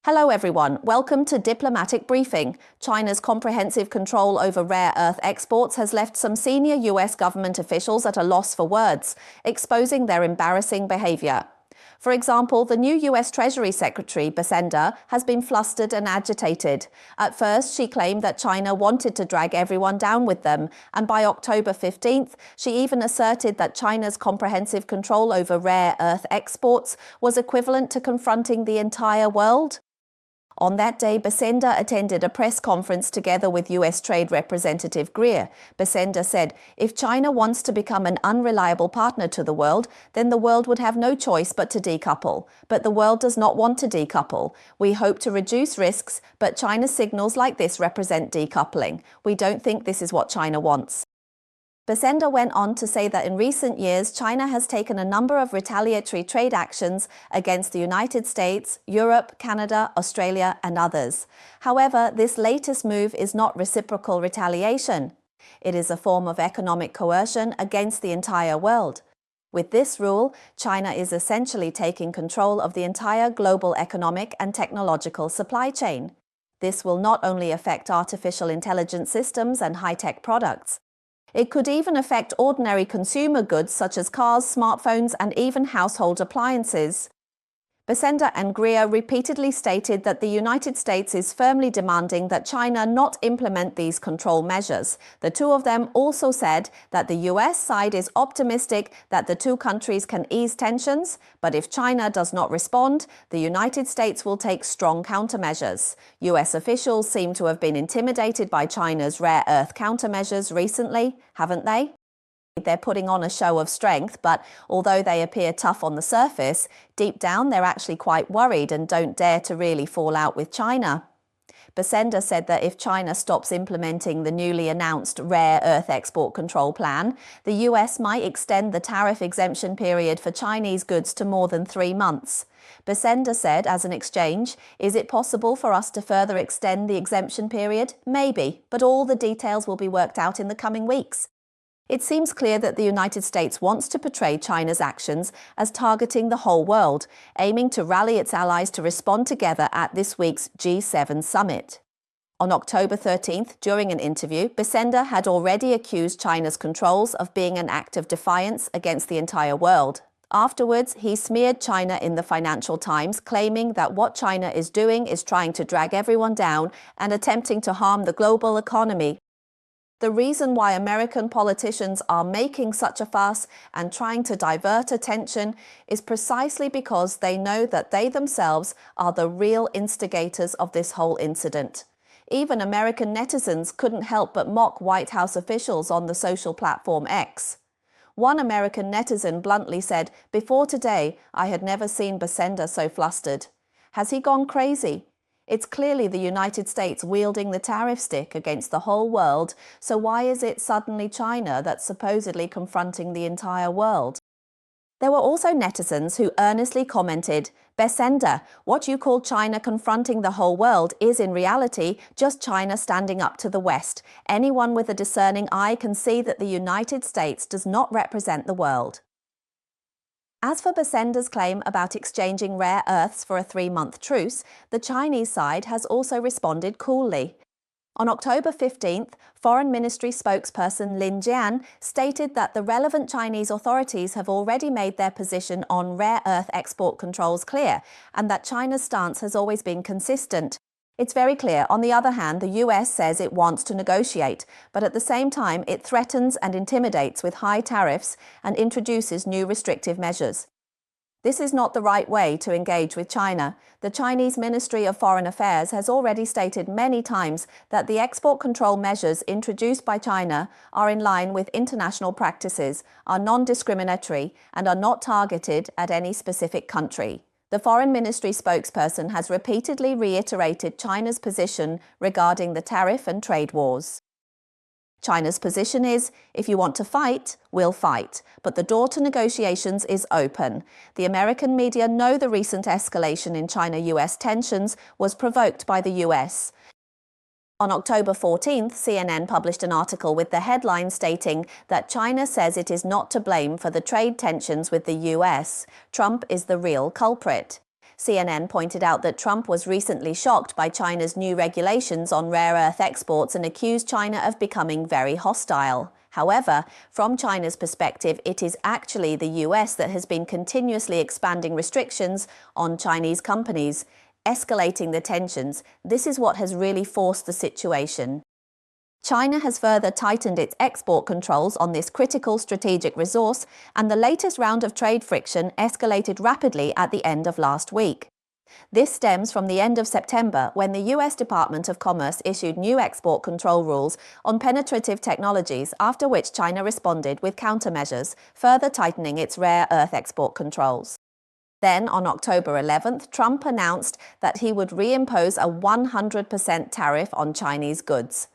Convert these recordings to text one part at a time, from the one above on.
Hello everyone, welcome to Diplomatic Briefing. China's comprehensive control over rare earth exports has left some senior US government officials at a loss for words, exposing their embarrassing behavior. For example, the new US Treasury Secretary, Besender, has been flustered and agitated. At first, she claimed that China wanted to drag everyone down with them, and by October 15th, she even asserted that China's comprehensive control over rare earth exports was equivalent to confronting the entire world. On that day, Besender attended a press conference together with US Trade Representative Greer. Besender said, if China wants to become an unreliable partner to the world, then the world would have no choice but to decouple. But the world does not want to decouple. We hope to reduce risks, but China's signals like this represent decoupling. We don't think this is what China wants. Besender went on to say that in recent years, China has taken a number of retaliatory trade actions against the United States, Europe, Canada, Australia, and others. However, this latest move is not reciprocal retaliation. It is a form of economic coercion against the entire world. With this rule, China is essentially taking control of the entire global economic and technological supply chain. This will not only affect artificial intelligence systems and high-tech products. It could even affect ordinary consumer goods such as cars, smartphones, and even household appliances. Besender and Greer repeatedly stated that the United States is firmly demanding that China not implement these control measures. The two of them also said that the US side is optimistic that the two countries can ease tensions, but if China does not respond, the United States will take strong countermeasures. US officials seem to have been intimidated by China's rare earth countermeasures recently, haven't they? They're putting on a show of strength, but although they appear tough on the surface, deep down they're actually quite worried and don't dare to really fall out with China. Besender said that if China stops implementing the newly announced rare earth export control plan, the US might extend the tariff exemption period for Chinese goods to more than 3 months. Besender said, as an exchange, is it possible for us to further extend the exemption period? Maybe, but all the details will be worked out in the coming weeks. It seems clear that the United States wants to portray China's actions as targeting the whole world, aiming to rally its allies to respond together at this week's G7 summit. On October 13th, during an interview, Besender had already accused China's controls of being an act of defiance against the entire world. Afterwards, he smeared China in the Financial Times, claiming that what China is doing is trying to drag everyone down and attempting to harm the global economy. The reason why American politicians are making such a fuss and trying to divert attention is precisely because they know that they themselves are the real instigators of this whole incident. Even American netizens couldn't help but mock White House officials on the social platform X. One American netizen bluntly said, "Before today, I had never seen Besender so flustered. Has he gone crazy? It's clearly the United States wielding the tariff stick against the whole world, so why is it suddenly China that's supposedly confronting the entire world?" There were also netizens who earnestly commented, "Besender, what you call China confronting the whole world is in reality just China standing up to the West. Anyone with a discerning eye can see that the United States does not represent the world." As for Besender's claim about exchanging rare earths for a 3-month truce, the Chinese side has also responded coolly. On October 15th, Foreign Ministry spokesperson Lin Jian stated that the relevant Chinese authorities have already made their position on rare earth export controls clear, and that China's stance has always been consistent. It's very clear. On the other hand, the US says it wants to negotiate, but at the same time it threatens and intimidates with high tariffs and introduces new restrictive measures. This is not the right way to engage with China. The Chinese Ministry of Foreign Affairs has already stated many times that the export control measures introduced by China are in line with international practices, are non-discriminatory, and are not targeted at any specific country. The Foreign Ministry spokesperson has repeatedly reiterated China's position regarding the tariff and trade wars. China's position is, if you want to fight, we'll fight, but the door to negotiations is open. The American media know the recent escalation in China-US tensions was provoked by the US. On October 14th, CNN published an article with the headline stating that China says it is not to blame for the trade tensions with the US. Trump is the real culprit. CNN pointed out that Trump was recently shocked by China's new regulations on rare earth exports and accused China of becoming very hostile. However, from China's perspective, it is actually the US that has been continuously expanding restrictions on Chinese companies, escalating the tensions. This is what has really forced the situation. China has further tightened its export controls on this critical strategic resource, and the latest round of trade friction escalated rapidly at the end of last week. This stems from the end of September, when the US Department of Commerce issued new export control rules on penetrative technologies, after which China responded with countermeasures, further tightening its rare earth export controls. Then, on October 11th, Trump announced that he would reimpose a 100% tariff on Chinese goods.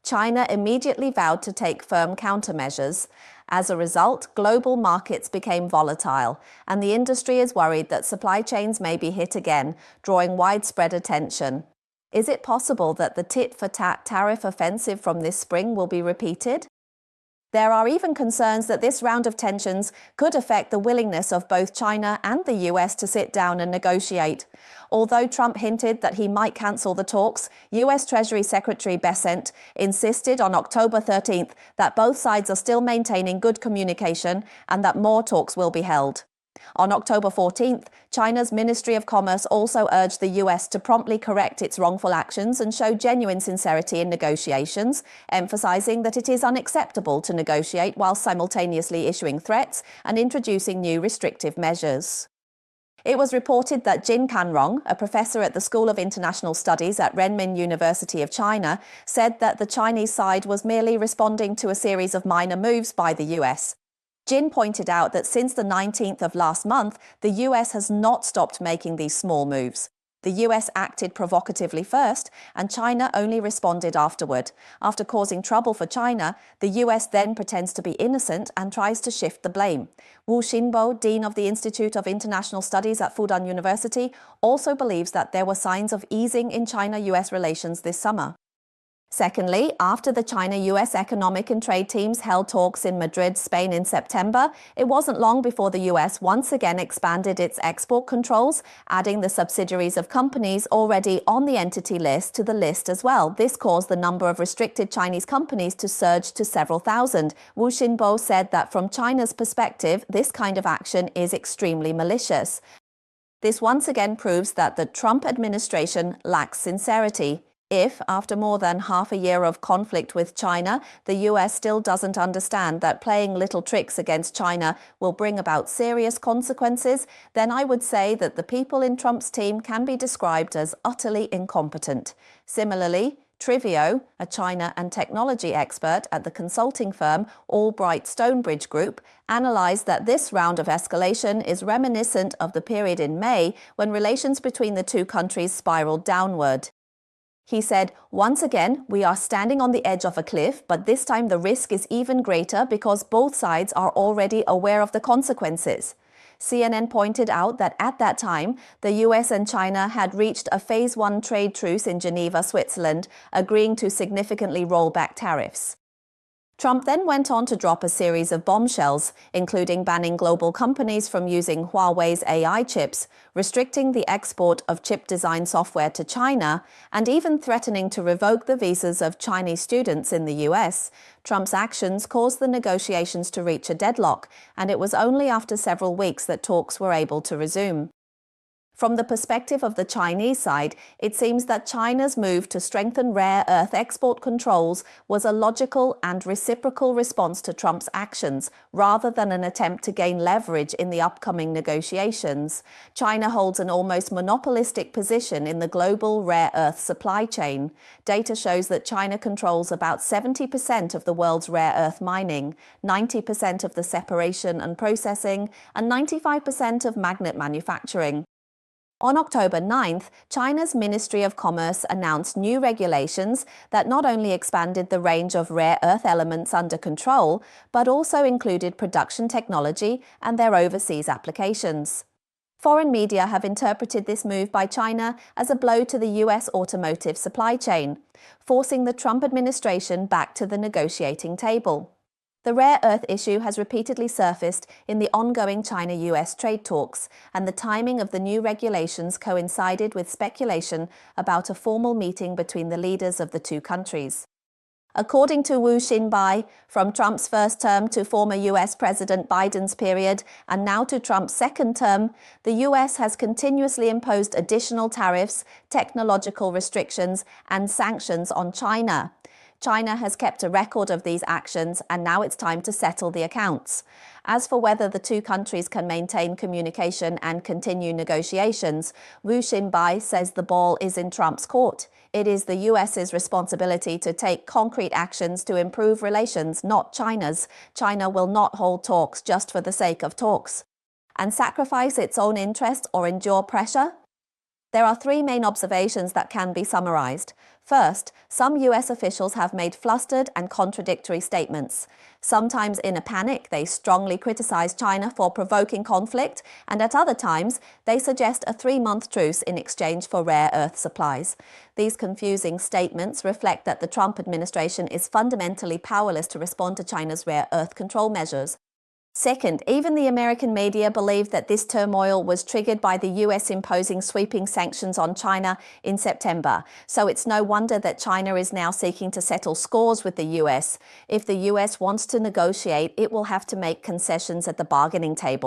China immediately vowed to take firm countermeasures. As a result, global markets became volatile, and the industry is worried that supply chains may be hit again, drawing widespread attention. Is it possible that the tit-for-tat tariff offensive from this spring will be repeated? There are even concerns that this round of tensions could affect the willingness of both China and the US to sit down and negotiate. Although Trump hinted that he might cancel the talks, US Treasury Secretary Bersent insisted on October 13th that both sides are still maintaining good communication and that more talks will be held. On October 14th, China's Ministry of Commerce also urged the US to promptly correct its wrongful actions and show genuine sincerity in negotiations, emphasizing that it is unacceptable to negotiate while simultaneously issuing threats and introducing new restrictive measures. It was reported that Jin Canrong, a professor at the School of International Studies at Renmin University of China, said that the Chinese side was merely responding to a series of minor moves by the US. Jin pointed out that since the 19th of last month, the US has not stopped making these small moves. The US acted provocatively first, and China only responded afterward. After causing trouble for China, the US then pretends to be innocent and tries to shift the blame. Wu Xinbo, Dean of the Institute of International Studies at Fudan University, also believes that there were signs of easing in China-US relations this summer. Secondly, after the China-US economic and trade teams held talks in Madrid, Spain in September, it wasn't long before the US once again expanded its export controls, adding the subsidiaries of companies already on the entity list to the list as well. This caused the number of restricted Chinese companies to surge to several thousand. Wu Xinbo said that from China's perspective, this kind of action is extremely malicious. This once again proves that the Trump administration lacks sincerity. If, after more than half a year of conflict with China, the US still doesn't understand that playing little tricks against China will bring about serious consequences, then I would say that the people in Trump's team can be described as utterly incompetent. Similarly, Trivio, a China and technology expert at the consulting firm Albright Stonebridge Group, analyzed that this round of escalation is reminiscent of the period in May when relations between the two countries spiraled downward. He said, "Once again, we are standing on the edge of a cliff, but this time the risk is even greater because both sides are already aware of the consequences." CNN pointed out that at that time, the US and China had reached a Phase 1 trade truce in Geneva, Switzerland, agreeing to significantly roll back tariffs. Trump then went on to drop a series of bombshells, including banning global companies from using Huawei's AI chips, restricting the export of chip design software to China, and even threatening to revoke the visas of Chinese students in the US. Trump's actions caused the negotiations to reach a deadlock, and it was only after several weeks that talks were able to resume. From the perspective of the Chinese side, it seems that China's move to strengthen rare earth export controls was a logical and reciprocal response to Trump's actions, rather than an attempt to gain leverage in the upcoming negotiations. China holds an almost monopolistic position in the global rare earth supply chain. Data shows that China controls about 70% of the world's rare earth mining, 90% of the separation and processing, and 95% of magnet manufacturing. On October 9th, China's Ministry of Commerce announced new regulations that not only expanded the range of rare earth elements under control, but also included production technology and their overseas applications. Foreign media have interpreted this move by China as a blow to the US automotive supply chain, forcing the Trump administration back to the negotiating table. The rare earth issue has repeatedly surfaced in the ongoing China-US trade talks, and the timing of the new regulations coincided with speculation about a formal meeting between the leaders of the two countries. According to Wu Xinbai, from Trump's first term to former US President Biden's period, and now to Trump's second term, the US has continuously imposed additional tariffs, technological restrictions, and sanctions on China. China has kept a record of these actions, and now it's time to settle the accounts. As for whether the two countries can maintain communication and continue negotiations, Wu Xinbai says the ball is in Trump's court. It is the US's responsibility to take concrete actions to improve relations, not China's. China will not hold talks just for the sake of talks and sacrifice its own interest or endure pressure. There are three main observations that can be summarized. First, some US officials have made flustered and contradictory statements. Sometimes in a panic, they strongly criticize China for provoking conflict, and at other times, they suggest a 3-month truce in exchange for rare earth supplies. These confusing statements reflect that the Trump administration is fundamentally powerless to respond to China's rare earth control measures. Second, even the American media believed that this turmoil was triggered by the US imposing sweeping sanctions on China in September. So it's no wonder that China is now seeking to settle scores with the US. If the US wants to negotiate, it will have to make concessions at the bargaining table.